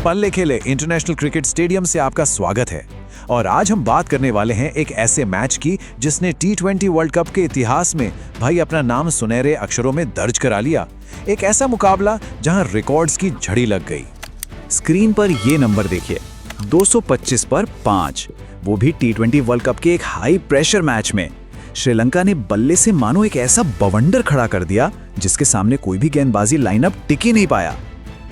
पल्ले खेले international cricket stadium से आपका स्वागत है। और आज हम बात करने वाले हैं एक ऐसे मैच की जिसने टी20 वर्ल्ड कप के इतिहास में भाई अपना नाम सुनहरे अक्षरों में दर्ज करा लिया। एक ऐसा मुकाबला जहां रिकॉर्ड्स की झड़ी लग गई। स्क्रीन पर ये नंबर देखिए, 225 पर 5, वो भी टी20 वर्ल्ड कप के एक हाई प्रेशर मैच में। श्रीलंका ने बल्ले से मानो एक ऐसा बवंडर खड़ा कर दिया जिसके सामने कोई भी गेंदबाजी लाइनअप टिक ही नहीं पाया।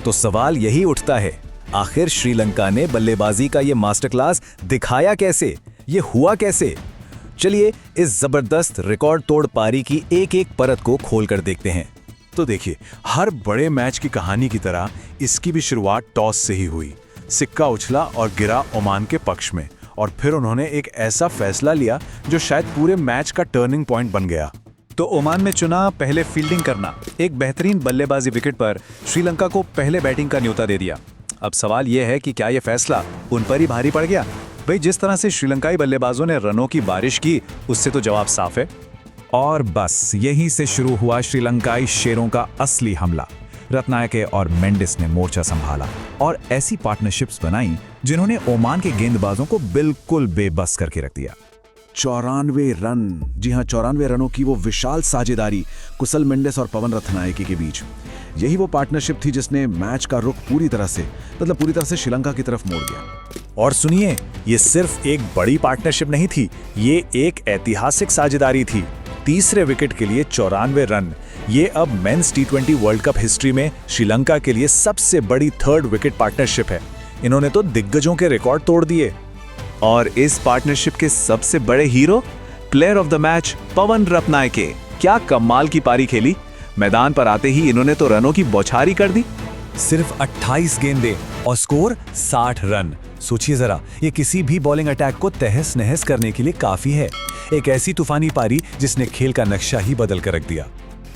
तो सवाल यही उठता है, आखिर श्रीलंका ने बल्लेबाजी का ये मास्टर क्लास दिखाया कैसे, ये हुआ कैसे? चलिए इस जबरदस्त रिकॉर्ड तोड़ पारी की एक एक परत को खोलकर देखते हैं। तो देखिए, हर बड़े मैच की कहानी की तरह इसकी भी शुरुआत टॉस से ही हुई। सिक्का उछला और गिरा ओमान के पक्ष में, और फिर उन्होंने एक ऐसा फैसला लिया जो शायद पूरे मैच का टर्निंग पॉइंट बन गया। तो ओमान में चुना पहले फील्डिंग करना। एक बेहतरीन बल्लेबाजी विकेट पर श्रीलंका को पहले बैटिंग का न्योता दे दिया। अब सवाल यह है कि क्या यह फैसला उन पर ही भारी पड़ गया? भाई, जिस तरह से श्रीलंकाई बल्लेबाजों ने रनों की बारिश की, उससे तो जवाब साफ है। और बस यहीं से शुरू हुआ श्रीलंकाई शेरों का असली हमला। रत्नायके और मेंडिस ने मोर्चा संभाला और ऐसी पार्टनरशिप्स बनाई जिन्होंने ओमान के गेंदबाजों को बिल्कुल बेबस करके रख दिया। 94 रन, जी हां, 94 रनों की वो विशाल साझेदारी कुशल मेंडिस और पवन रत्नायके के बीच। यही वो पार्टनरशिप थी जिसने मैच का रुख पूरी तरह से श्रीलंका की तरफ मोड़ दिया। और सुनिए, ये सिर्फ एक बड़ी पार्टनरशिप नहीं थी, ये एक ऐतिहासिक साझेदारी थी। तीसरे विकेट के लिए 94 रन, ये अब मेंस टी20 वर्ल्ड कप हिस्ट्री में श्रीलंका के लिए सबसे बड़ी थर्ड विकेट पार्टनरशिप है। इन्होंने तो दिग्गजों के रिकॉर्ड तोड़ दिए। और इस पार्टनरशिप के सबसे बड़े hero, player of the match Pavan Ratnayake. क्या कमाल की पारी खेली! मैदान पर आते ही इन्होंने तो रनों की बौछारी कर दी। सिर्फ 28 गेंदें और स्कोर 60 रन। सोचिए जरा, ये किसी भी बॉलिंग अटैक को तहस नहस करने के लिए काफी है। एक ऐसी तूफानी पारी जिसने खेल का नक्शा ही बदल कर रख दिया।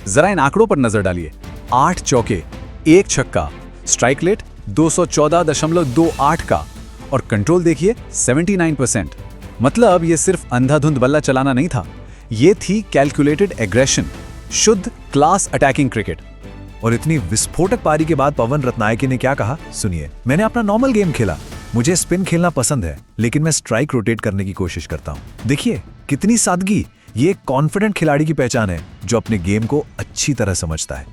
जरा इन आंकड़ों पर नजर डालिए। 8 चौके, 1 छक्का, स्ट्राइक रेट 214.28 का, और कंट्रोल देखिए 79%। मतलब ये सिर्फ अंधाधुंध बल्ला चलाना नहीं था, ये थी कैलकुलेटेड एग्रेशन, शुद्ध क्लास अटैकिंग क्रिकेट। और इतनी विस्फोटक पारी के बाद पवन रत्नायके ने क्या कहा, सुनिए। मैंने अपना नॉर्मल गेम खेला, मुझे स्पिन खेलना पसंद है, लेकिन मैं स्ट्राइक रोटेट करने की कोशिश करता हूं। देखिए कितनी सादगी, ये एक कॉन्फिडेंट खिलाड़ी की पहचान है जो अपने गेम को अच्छी तरह समझता है।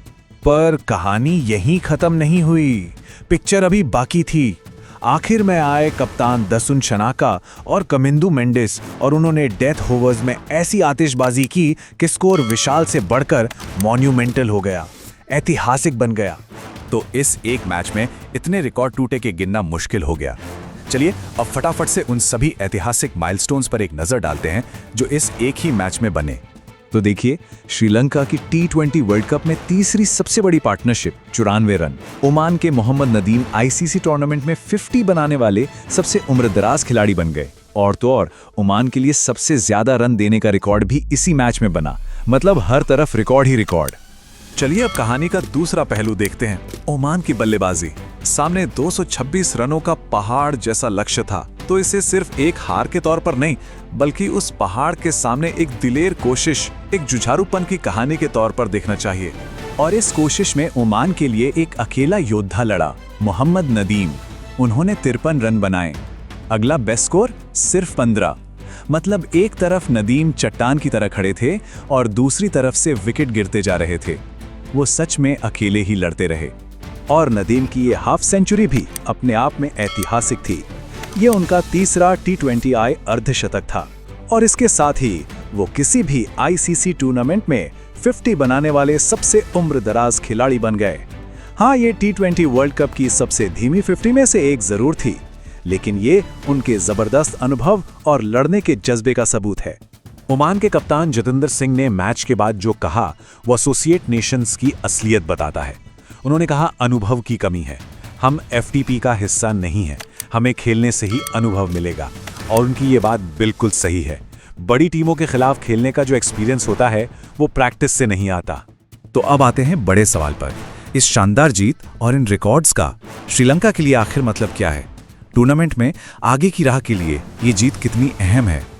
पर कहानी यहीं खत्म नहीं हुई, पिक्चर अभी बाकी थी। आखिर में आए कप्तान दसुन शनाका और कमिंदु मेंडिस, और उन्होंने डेथ ओवर्स में ऐसी आतिशबाजी की कि स्कोर विशाल से बढ़कर मॉन्यूमेंटल हो गया, ऐतिहासिक बन गया। तो इस एक मैच में इतने रिकॉर्ड टूटे कि गिनना मुश्किल हो गया। चलिए अब फटाफट से उन सभी ऐतिहासिक माइलस्टोन्स पर एक नजर डालते हैं जो इस एक ही मैच में बने। तो देखिए, श्रीलंका की टी20 वर्ल्ड कप में तीसरी सबसे बड़ी पार्टनरशिप 94 रन। ओमान के मोहम्मद नदीम आईसीसी टूर्नामेंट में 50 बनाने वाले सबसे उम्रदराज खिलाड़ी बन गए। और तो और ओमान के लिए सबसे ज्यादा रन देने का रिकॉर्ड भी इसी मैच में बना। मतलब हर तरफ रिकॉर्ड ही रिकॉर्ड। चलिए अब कहानी का दूसरा पहलू देखते हैं, ओमान की बल्लेबाजी। सामने 226 रनों का पहाड़ जैसा लक्ष्य था, तो इसे सिर्फ एक हार के तौर पर नहीं, बल्कि उस पहाड़ के सामने एक दिलेर कोशिश, एक जुझारूपन की कहानी के तौर पर देखना चाहिए। और इस कोशिश में ओमान के लिए एक अकेला योद्धा लड़ा, मोहम्मद नदीम। उन्होंने 53 रन बनाए। अगला बेस्ट स्कोर सिर्फ 15। मतलब एक तरफ नदीम चट्टान की तरह खड़े थे और दूसरी तरफ से विकेट गिरते जा रहे थे। वो सच में अकेले ही लड़ते रहे। और नदीम की ये हाफ सेंचुरी भी अपने आप में ऐतिहासिक थी। ये उनका तीसरा टी20I अर्धशतक था, और इसके साथ ही वो किसी भी आईसीसी टूर्नामेंट में 50 बनाने वाले सबसे उम्रदराज खिलाड़ी बन गए। हाँ, ये टी20 वर्ल्ड कप की सबसे धीमी 50 में से एक जरूर थी, लेकिन ये उनके जबरदस्त अनुभव और लड़ने के जज्बे का सबूत है। ओमान के कप्तान जतिंदर सिंह ने मैच के बाद जो कहा वो एसोसिएट नेशंस की असलियत बताता है। उन्होंने कहा, अनुभव की कमी है, हम एफटीपी का हिस्सा नहीं हैं, हमें खेलने से ही अनुभव मिलेगा। और उनकी ये बात बिल्कुल सही है। बड़ी टीमों के खिलाफ खेलने का जो एक्सपीरियंस होता है वो प्रैक्टिस से नहीं आता। तो अब आते हैं बड़े सवाल पर। इस शानदार जीत और इन रिकॉर्ड्स का श्रीलंका के लिए आखिर मतलब क्या है? टूर्नामेंट में आगे की राह के लिए ये जीत कितनी अहम है?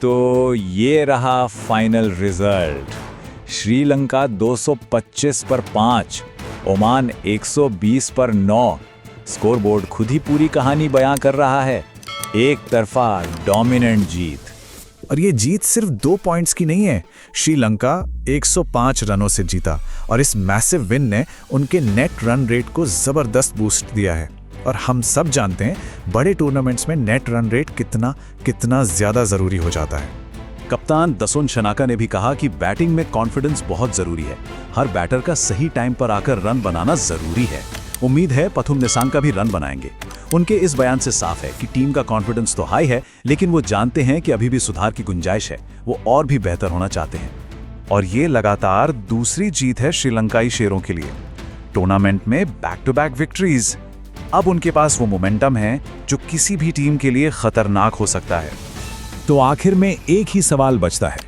तो ये रहा फाइनल रिजल्ट। श्रीलंका 225 पर 5, ओमान 120 पर 9, स्कोरबोर्ड खुद ही पूरी कहानी बयां कर रहा है। एक तरफा डोमिनेंट जीत। और ये जीत सिर्फ 2 पॉइंट्स की नहीं है। श्रीलंका 105 रनों से जीता और इस मैसिव विन ने उनके नेट रन रेट को जबरदस्त बूस्ट दिया है। और हम सब जानते हैं बड़े टूर्नामेंट्स में नेट रन रेट कितना ज्यादा जरूरी हो जाता है। कप्तान दसुन शनाका ने भी कहा कि बैटिंग में कॉन्फिडेंस बहुत जरूरी है। हर बैटर का सही टाइम पर आकर रन बनाना जरूरी है। उम्मीद है पथुम निसांका भी रन बनाएंगे। उनके इस बयान से साफ है कि टीम का कॉन्फिडेंस तो हाई है, लेकिन वो जानते हैं कि अभी भी सुधार की गुंजाइश है। वो और भी बेहतर होना चाहते हैं। और ये लगातार दूसरी जीत है श्रीलंकाई शेरों के लिए। टूर्नामेंट में बैक टू बैक विक्ट्रीज। अब उनके पास वो मोमेंटम है जो किसी भी टीम के लिए खतरनाक हो सकता है। तो आखिर में एक ही सवाल बचता है,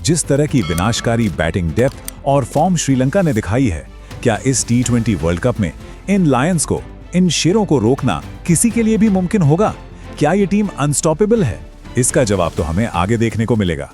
जिस तरह की विनाशकारी बैटिंग डेप्थ और फॉर्म श्रीलंका ने दिखाई है, क्या इस T20 वर्ल्ड कप में इन लायंस को, इन शेरों को रोकना किसी के लिए भी मुमकिन होगा? क्या ये टीम अनस्टॉपेबल है? इसका जवाब तो हमें आगे देखने को मिलेगा।